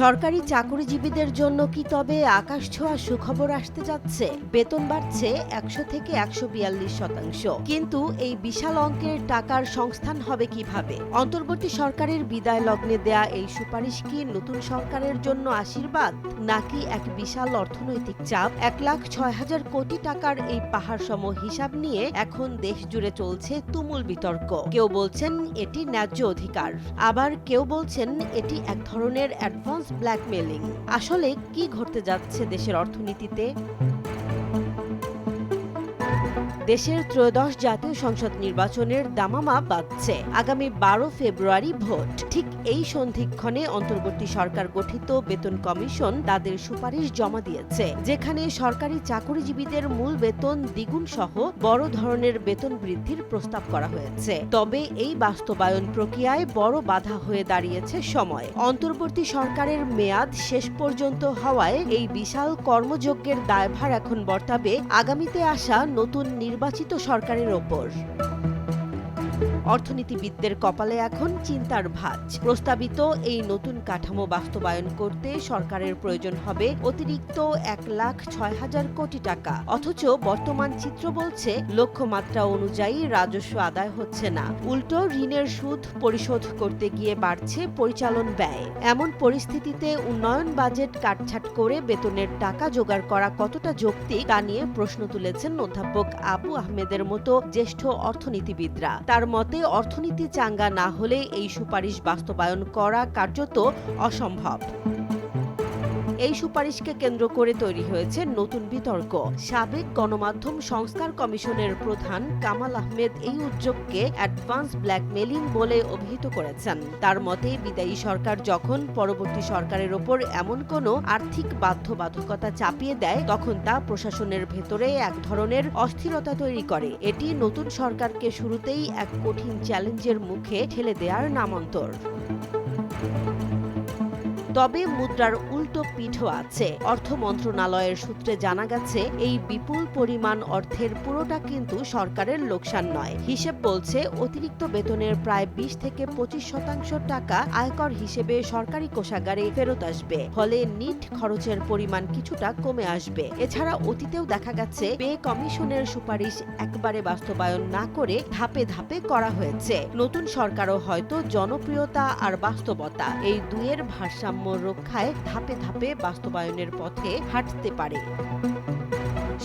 সরকারি চাকরিজীবীদের জন্য কি তবে আকাশছোঁয়া সুখবর আসতে যাচ্ছে? বেতন বাড়ছে ১০০ থেকে ১৪২%। কিন্তু এই বিশাল অঙ্কের টাকার সংস্থান হবে কিভাবে? অন্তর্বর্তী সরকারের বিদায় লগ্নে দেয়া এই সুপারিশ কি নতুন সরকারের জন্য আশীর্বাদ, নাকি এক বিশাল অর্থনৈতিক চাপ? ১,৬০,০০০ কোটি টাকার এই পাহাড়সম হিসাব নিয়ে এখন দেশ জুড়ে চলছে তুমুল বিতর্ক। কেউ বলছেন এটি ন্যায্য অধিকার, আবার কেউ বলছেন এটি এক ধরনের অ্যাডভান্স ব্ল্যাকমেলিং। আসলে কি ঘটতে যাচ্ছে দেশের অর্থনীতিতে? দেশের ত্রয়োদশ জাতীয় সংসদ নির্বাচনের দামামা বাজছে। আগামী ১২ ফেব্রুয়ারি ভোট। ঠিক এই সন্ধিক্ষণে অন্তর্বর্তী সরকার গঠিত বেতন কমিশন তাদের সুপারিশ জমা দিয়েছে, যেখানে সরকারি চাকরিজীবীদের মূল বেতন দ্বিগুণ সহ বড় ধরনের বেতন বৃদ্ধির প্রস্তাব করা হয়েছে। তবে এই বাস্তবায়ন প্রক্রিয়ায় বড় বাধা হয়ে দাঁড়িয়েছে সময়। অন্তর্বর্তী সরকারের মেয়াদ শেষ পর্যন্ত হওয়ায় এই বিশাল কর্মযজ্ঞের দায়ভার এখন বর্তাবে আগামীতে আসা নতুন নির্বাচিত সরকারের ওপর। অর্থনীতিবিদদের কপালে এখন চিন্তার ভাঁজ। প্রস্তাবিত এই নতুন কাঠামো বাস্তবায়ন করতে সরকারের প্রয়োজন হবে অতিরিক্ত ১,৬০,০০০ কোটি টাকা। অথচ বর্তমান চিত্র বলছে লক্ষ্যমাত্রা অনুযায়ী রাজস্ব আদায় হচ্ছে না, উল্টো ঋণের সুদ পরিশোধ করতে গিয়ে বাড়ছে পরিচালন ব্যয়। এমন পরিস্থিতিতে উন্নয়ন বাজেট কাটছাট করে বেতনের টাকা জোগাড় করা কতটা যৌক্তিক তা নিয়ে প্রশ্ন তুলেছেন অধ্যাপক আবু আহমেদের মতো জ্যেষ্ঠ অর্থনীতিবিদরা। তার মতে অর্থনীতি চাঙ্গা না হলে এই সুপারিশ বাস্তবায়ন করা কার্যত অসম্ভব। এই সুপারিশকে কেন্দ্র করে তৈরি হয়েছে নতুন বিতর্ক। সাবেক গণমাধ্যম সংস্কার কমিশনের প্রধান কামাল আহমেদ এই উদ্যোগকে অ্যাডভান্স ব্ল্যাকমেলিং বলে অভিহিত করেছেন। তার মতে বিদায়ী সরকার যখন পরবর্তী সরকারের ওপর এমন কোনো আর্থিক বাধ্যবাধকতা চাপিয়ে দেয়, তখন তা প্রশাসনের ভেতরে এক ধরনের অস্থিরতা তৈরি করে। এটি নতুন সরকারকে শুরুতেই এক কঠিন চ্যালেঞ্জের মুখে ঠেলে দেওয়ার নামান্তর। তবে মুদ্রার উল্টো পিঠও আছে। অর্থ মন্ত্রণালয়ের সূত্রে জানা গেছে এই বিপুল পরিমাণ অর্থের পুরোটা কিন্তু সরকারের লোকসান নয়। হিসেব বলছে অতিরিক্ত বেতনের প্রায় ২০ থেকে ২৫% টাকা আয়কর হিসেবে সরকারি কোষাগারে ফেরত আসবে। ফলে নিট খরচের পরিমাণ কিছুটা কমে আসবে। এছাড়া অতীতেও দেখা গেছে পে কমিশনের সুপারিশ একবারে বাস্তবায়ন না করে ধাপে ধাপে করা হয়েছে। নতুন সরকারও হয়তো জনপ্রিয়তা আর বাস্তবতা এই দুইয়ের ভারসাম্য রক্ষায় ধাপে ধাপে বাস্তবায়নের পথে হাঁটতে পারে।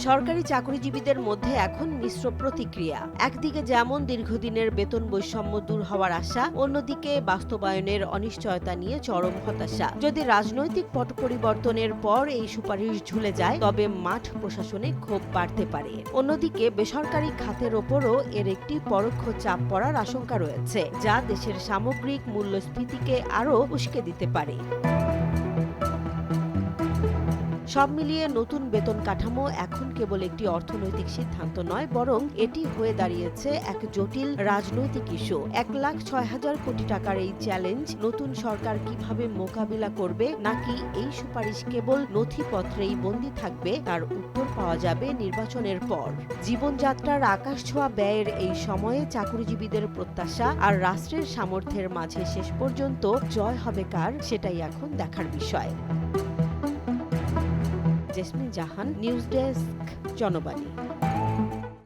সরকারি চাকরিজীবীদের মধ্যে এখন মিশ্র প্রতিক্রিয়া। একদিকে যেমন দীর্ঘদিনের বেতন বৈষম্য দূর হওয়ার আশা, অন্যদিকে বাস্তবায়নের অনিশ্চয়তা নিয়ে চরম হতাশা। যদি রাজনৈতিক পট পরিবর্তনের পর এই সুপারিশ ঝুলে যায়, তবে মাঠ প্রশাসনে ক্ষোভ বাড়তে পারে। অন্যদিকে বেসরকারি খাতের ওপরও এর একটি পরোক্ষ চাপ পড়ার আশঙ্কা রয়েছে, যা দেশের সামগ্রিক মূল্যস্ফীতিকে আরও উস্কে দিতে পারে। সব মিলিয়ে নতুন বেতন কাঠামো এখন কেবল একটি অর্থনৈতিক সিদ্ধান্ত নয়, বরং এটি হয়ে দাঁড়িয়েছে এক জটিল রাজনৈতিক ইস্যু। ১,৬০,০০০ কোটি টাকার এই চ্যালেঞ্জ নতুন সরকার কিভাবে মোকাবিলা করবে, নাকি এই সুপারিশ কেবল নথিপত্রেই বন্দী থাকবে, তার উত্তর পাওয়া যাবে নির্বাচনের পর। জীবনযাত্রার আকাশছোঁয়া ব্যয়ের এই সময়ে চাকরিজীবীদের প্রত্যাশা আর রাষ্ট্রের সামর্থ্যের মাঝে শেষ পর্যন্ত জয় হবে কার, সেটাই এখন দেখার বিষয়। জেসমিন জাহান, নিউজ ডেস্ক, জনবাণী।